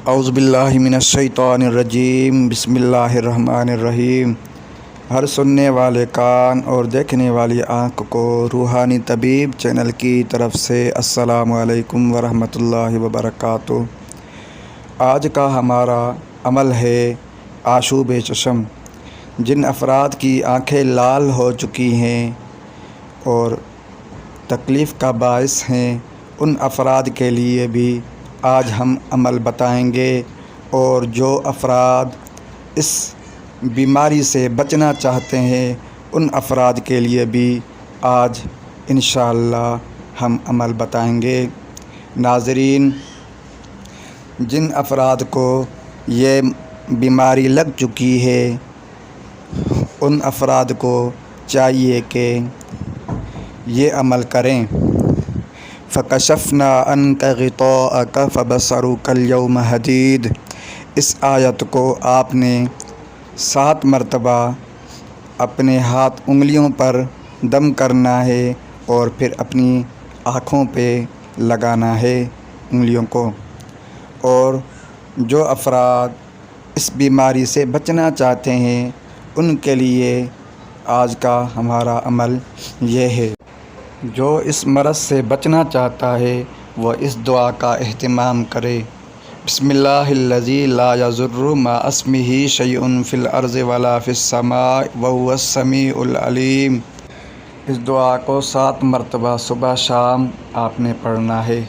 اعوذ باللہ من الشیطان الرجیم، بسم اللہ الرحمن الرحیم۔ ہر سننے والے کان اور دیکھنے والی آنکھ کو روحانی طبیب چینل کی طرف سے السلام علیکم ورحمۃ اللہ وبرکاتہ۔ آج کا ہمارا عمل ہے آشوب چشم۔ جن افراد کی آنکھیں لال ہو چکی ہیں اور تکلیف کا باعث ہیں، ان افراد کے لیے بھی آج ہم عمل بتائیں گے، اور جو افراد اس بیماری سے بچنا چاہتے ہیں ان افراد کے لیے بھی آج انشاءاللہ ہم عمل بتائیں گے۔ ناظرین، جن افراد کو یہ بیماری لگ چکی ہے ان افراد کو چاہیے کہ یہ عمل کریں۔ فَكَشَفْنَا عَنْكَ غِطَاءَكَ فَبَصَرُكَ الْيَوْمَ حَدِيدٌ۔ اس آیت کو آپ نے 7 مرتبہ اپنے ہاتھ انگلیوں پر دم کرنا ہے اور پھر اپنی آنکھوں پہ لگانا ہے انگلیوں کو۔ اور جو افراد اس بیماری سے بچنا چاہتے ہیں ان کے لیے آج کا ہمارا عمل یہ ہے۔ جو اس مرض سے بچنا چاہتا ہے وہ اس دعا کا اہتمام کرے۔ بسم اللہ الذی لا یضر مع اسمہ شیء فی الارض ولا فی السماء وہو السمیع العلیم۔ اس دعا کو 7 مرتبہ صبح شام آپ نے پڑھنا ہے۔